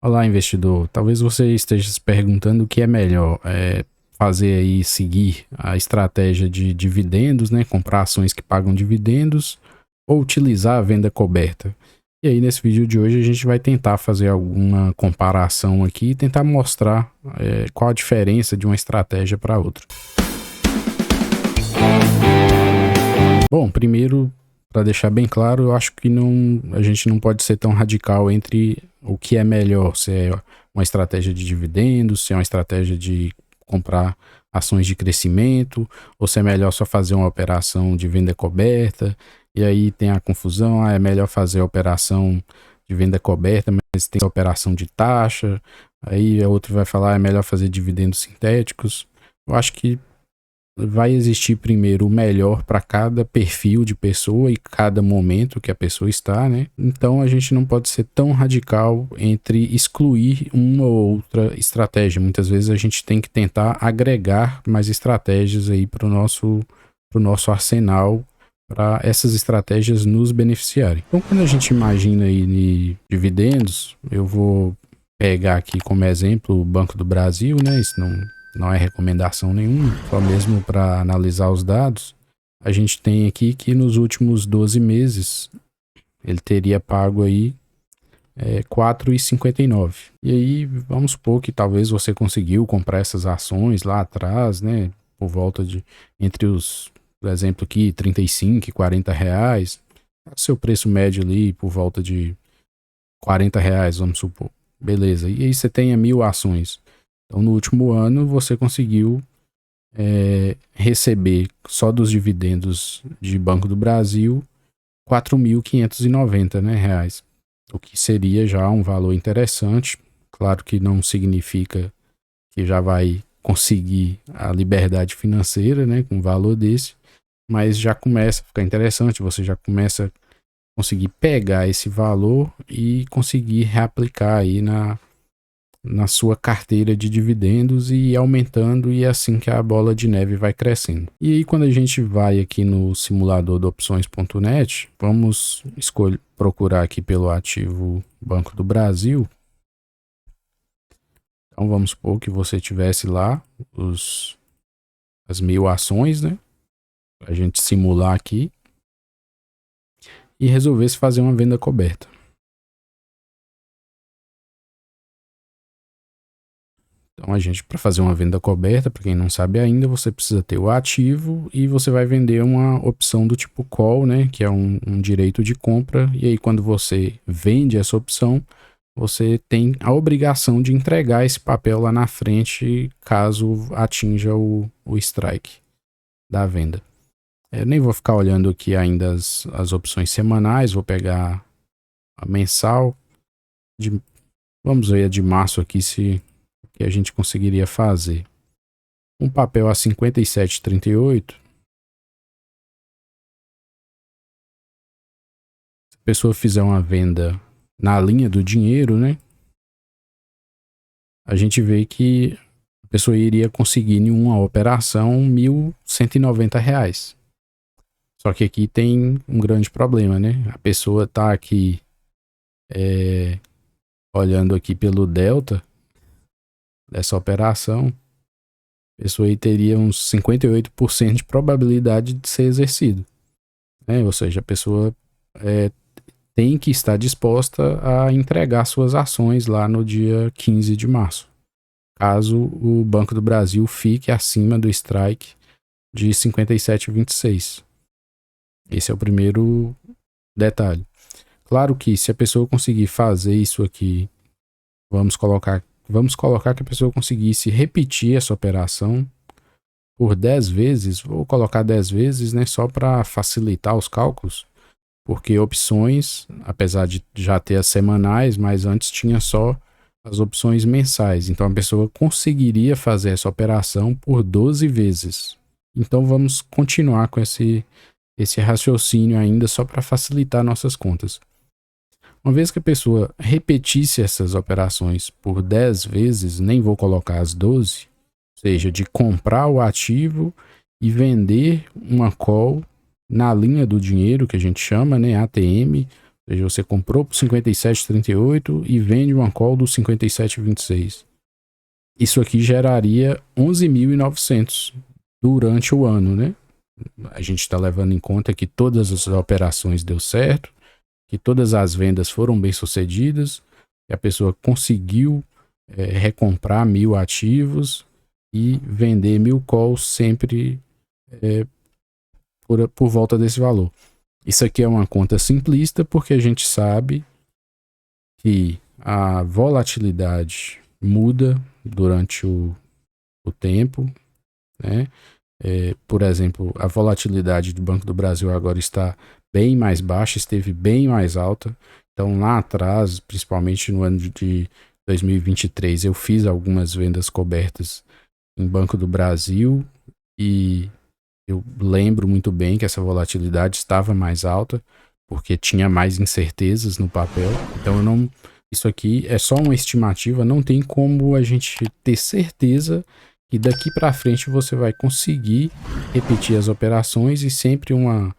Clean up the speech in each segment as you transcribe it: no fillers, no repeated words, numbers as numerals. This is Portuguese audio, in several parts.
Olá, investidor. Talvez você esteja se perguntando o que é melhor, fazer aí, seguir a estratégia de dividendos, né? Comprar ações que pagam dividendos ou utilizar a venda coberta. E aí, nesse vídeo de hoje, a gente vai tentar fazer alguma comparação aqui e tentar mostrar qual a diferença de uma estratégia para outra. Bom, primeiro, para deixar bem claro, eu acho que a gente não pode ser tão radical entre o que é melhor, se é uma estratégia de dividendos, se é uma estratégia de comprar ações de crescimento, ou se é melhor só fazer uma operação de venda coberta, e aí tem a confusão, é melhor fazer a operação de venda coberta, mas tem a operação de taxa, aí outro vai falar, é melhor fazer dividendos sintéticos. Eu acho que vai existir primeiro o melhor para cada perfil de pessoa e cada momento que a pessoa está, né? Então a gente não pode ser tão radical entre excluir uma ou outra estratégia. Muitas vezes a gente tem que tentar agregar mais estratégias aí para o nosso arsenal, para essas estratégias nos beneficiarem. Então quando a gente imagina aí dividendos, eu vou pegar aqui como exemplo o Banco do Brasil, né? Isso não é recomendação nenhuma, só mesmo para analisar os dados. A gente tem aqui que nos últimos 12 meses ele teria pago aí 4,59. E aí vamos supor que talvez você conseguiu comprar essas ações lá atrás, né? Por volta de entre os, por exemplo aqui, 35 e 40 reais. Seu preço médio ali por volta de 40 reais, vamos supor. Beleza, e aí você tem 1.000 ações. Então, no último ano, você conseguiu receber só dos dividendos de Banco do Brasil 4.590, né, reais. O que seria já um valor interessante. Claro que não significa que já vai conseguir a liberdade financeira, né, com um valor desse, mas já começa a ficar interessante. Você já começa a conseguir pegar esse valor e conseguir reaplicar aí na sua carteira de dividendos e ir aumentando, e é assim que a bola de neve vai crescendo. E aí quando a gente vai aqui no simulador do opções.net, vamos procurar aqui pelo ativo Banco do Brasil. Então vamos supor que você tivesse lá as 1.000 ações, né? A gente simular aqui e resolvesse fazer uma venda coberta. Então a gente, para fazer uma venda coberta, para quem não sabe ainda, você precisa ter o ativo e você vai vender uma opção do tipo call, né, que é um direito de compra. E aí quando você vende essa opção, você tem a obrigação de entregar esse papel lá na frente caso atinja o strike da venda. Eu nem vou ficar olhando aqui ainda as opções semanais, vou pegar a mensal. Vamos ver a de março aqui se que a gente conseguiria fazer. Um papel a 57,38. Se a pessoa fizer uma venda na linha do dinheiro, né? A gente vê que a pessoa iria conseguir em uma operação R$ 1.190. Só que aqui tem um grande problema, né? A pessoa tá aqui olhando aqui pelo delta dessa operação. A pessoa aí teria uns 58% de probabilidade de ser exercido, né? Ou seja, a pessoa tem que estar disposta a entregar suas ações lá no dia 15 de março, caso o Banco do Brasil fique acima do strike de 57,26. Esse é o primeiro detalhe. Claro que se a pessoa conseguir fazer isso aqui, vamos colocar que a pessoa conseguisse repetir essa operação por 10 vezes, vou colocar 10 vezes, né, só para facilitar os cálculos, porque opções, apesar de já ter as semanais, mas antes tinha só as opções mensais. Então a pessoa conseguiria fazer essa operação por 12 vezes. Então vamos continuar com esse raciocínio ainda só para facilitar nossas contas. Uma vez que a pessoa repetisse essas operações por 10 vezes, nem vou colocar as 12, ou seja, de comprar o ativo e vender uma call na linha do dinheiro, que a gente chama, né, ATM, Ou seja, você comprou por 57,38 e vende uma call do 57,26. Isso aqui geraria 11.900 durante o ano, né? A gente está levando em conta que todas as operações deu certo, que todas as vendas foram bem sucedidas, que a pessoa conseguiu recomprar 1.000 ativos e vender 1.000 calls sempre por volta desse valor. Isso aqui é uma conta simplista porque a gente sabe que a volatilidade muda durante o tempo, né? Por exemplo, a volatilidade do Banco do Brasil agora está bem mais baixa, esteve bem mais alta. Então lá atrás, principalmente no ano de 2023, eu fiz algumas vendas cobertas em Banco do Brasil e eu lembro muito bem que essa volatilidade estava mais alta porque tinha mais incertezas no papel. Então isso aqui é só uma estimativa, não tem como a gente ter certeza que daqui para frente você vai conseguir repetir as operações e sempre uma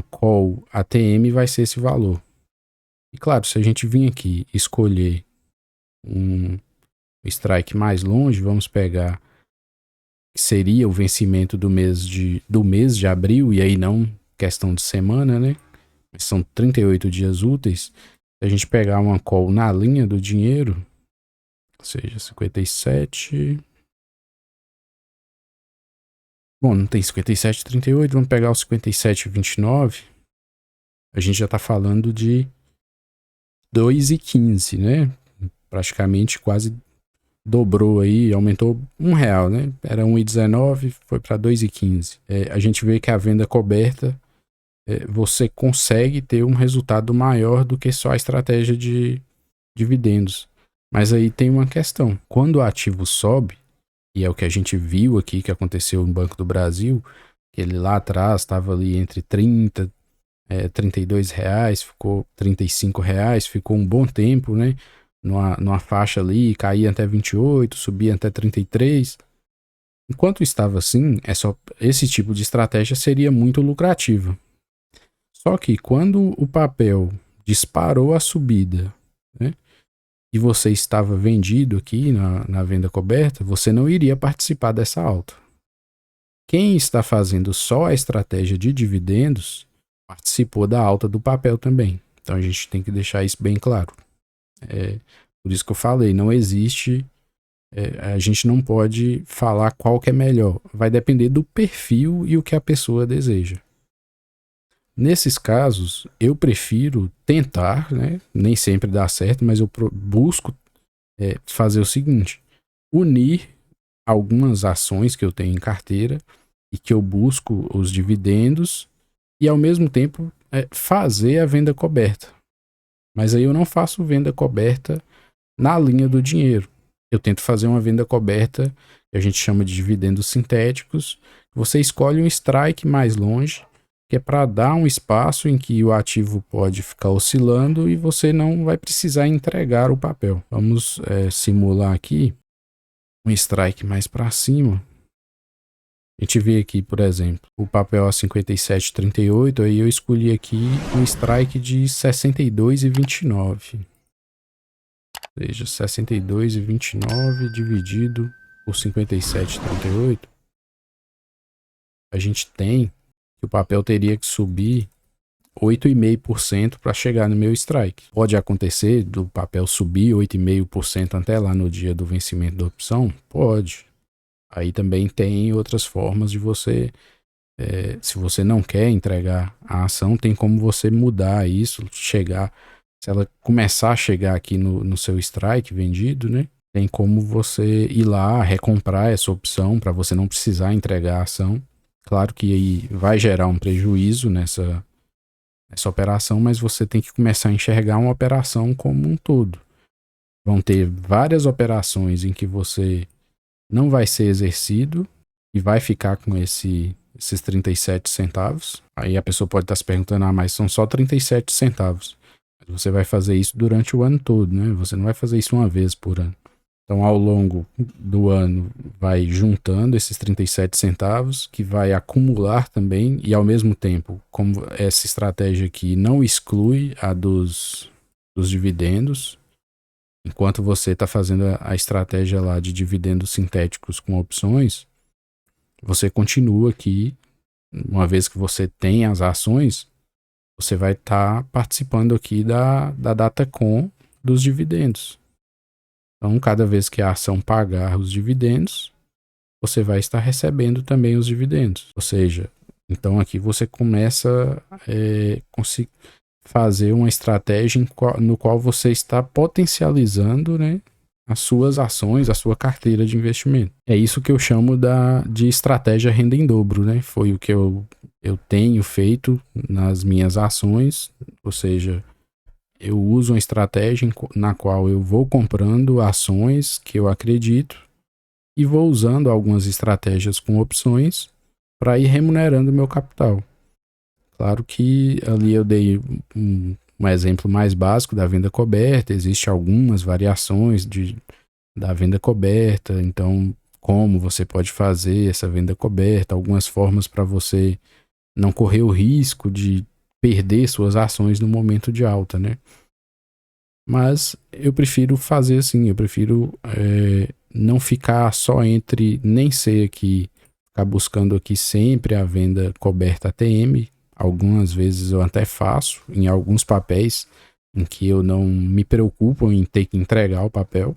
call ATM vai ser esse valor. E claro, se a gente vir aqui escolher um strike mais longe, vamos pegar que seria o vencimento do mês de abril, e aí não questão de semana, né? São 38 dias úteis. Se a gente pegar uma call na linha do dinheiro, ou seja, 57... Bom, não tem 57,38, vamos pegar o 57,29. A gente já está falando de 2,15, né? Praticamente quase dobrou aí, aumentou R$1, né? Era 1,19, foi para 2,15. A gente vê que a venda coberta, você consegue ter um resultado maior do que só a estratégia de dividendos. Mas aí tem uma questão. Quando o ativo sobe, e é o que a gente viu aqui que aconteceu no Banco do Brasil, que ele lá atrás estava ali entre 30, R$32, ficou R$35, ficou um bom tempo, né? Numa faixa ali, caía até 28, subia até 33. Enquanto estava assim, esse tipo de estratégia seria muito lucrativa. Só que quando o papel disparou a subida, né? E você estava vendido aqui na venda coberta, você não iria participar dessa alta. Quem está fazendo só a estratégia de dividendos participou da alta do papel também. Então a gente tem que deixar isso bem claro. Por isso que eu falei, não existe, a gente não pode falar qual que é melhor. Vai depender do perfil e o que a pessoa deseja. Nesses casos, eu prefiro tentar, né? Nem sempre dá certo, mas eu busco fazer o seguinte: unir algumas ações que eu tenho em carteira e que eu busco os dividendos e ao mesmo tempo fazer a venda coberta. Mas aí eu não faço venda coberta na linha do dinheiro. Eu tento fazer uma venda coberta que a gente chama de dividendos sintéticos. Você escolhe um strike mais longe, que é para dar um espaço em que o ativo pode ficar oscilando e você não vai precisar entregar o papel. Vamos simular aqui um strike mais para cima. A gente vê aqui, por exemplo, o papel a 57,38, aí eu escolhi aqui um strike de 62,29. Ou seja, 62,29 dividido por 57,38. A gente tem que o papel teria que subir 8,5% para chegar no meu strike. Pode acontecer do papel subir 8,5% até lá no dia do vencimento da opção? Pode. Aí também tem outras formas de você, se você não quer entregar a ação, tem como você mudar isso, chegar, se ela começar a chegar aqui no seu strike vendido, né? Tem como você ir lá, recomprar essa opção para você não precisar entregar a ação. Claro que aí vai gerar um prejuízo nessa operação, mas você tem que começar a enxergar uma operação como um todo. Vão ter várias operações em que você não vai ser exercido e vai ficar com esses 37 centavos. Aí a pessoa pode estar se perguntando, mas são só 37 centavos. Você vai fazer isso durante o ano todo, né? Você não vai fazer isso uma vez por ano. Então, ao longo do ano, vai juntando esses 37 centavos, que vai acumular também, e ao mesmo tempo, como essa estratégia aqui não exclui a dos dividendos, enquanto você está fazendo a estratégia lá de dividendos sintéticos com opções, você continua aqui, uma vez que você tem as ações, você vai estar participando aqui da data com dos dividendos. Então, cada vez que a ação pagar os dividendos, você vai estar recebendo também os dividendos. Ou seja, então aqui você começa a fazer uma estratégia no qual você está potencializando, né, as suas ações, a sua carteira de investimento. É isso que eu chamo de estratégia renda em dobro, né? Foi o que eu tenho feito nas minhas ações, ou seja, eu uso uma estratégia na qual eu vou comprando ações que eu acredito e vou usando algumas estratégias com opções para ir remunerando meu capital. Claro que ali eu dei um exemplo mais básico da venda coberta, existem algumas variações da venda coberta, então como você pode fazer essa venda coberta, algumas formas para você não correr o risco de perder suas ações no momento de alta, né? Mas eu prefiro fazer assim, eu prefiro não ficar só entre, nem ser aqui, ficar buscando aqui sempre a venda coberta ATM. Algumas vezes eu até faço, em alguns papéis em que eu não me preocupo em ter que entregar o papel.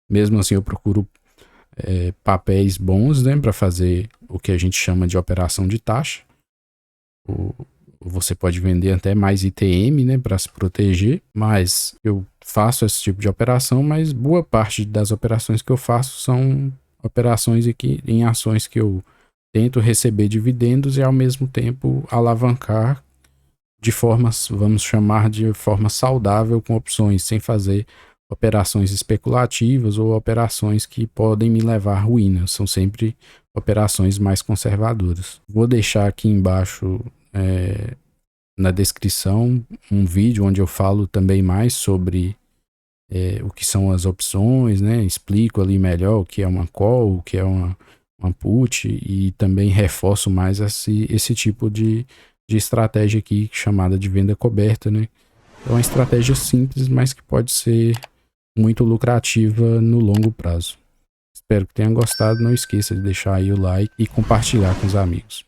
Mesmo assim eu procuro papéis bons, né, para fazer o que a gente chama de operação de taxa. Você pode vender até mais ITM, né, para se proteger, mas eu faço esse tipo de operação, mas boa parte das operações que eu faço são operações aqui em ações que eu tento receber dividendos e ao mesmo tempo alavancar de forma, vamos chamar de forma saudável com opções, sem fazer operações especulativas ou operações que podem me levar à ruína. São sempre operações mais conservadoras. Vou deixar aqui embaixo na descrição um vídeo onde eu falo também mais sobre o que são as opções, né? Explico ali melhor o que é uma call, o que é uma put e também reforço mais esse tipo de estratégia aqui chamada de venda coberta, né? É uma estratégia simples, mas que pode ser muito lucrativa no longo prazo. Espero que tenha gostado. Não esqueça de deixar aí o like e compartilhar com os amigos.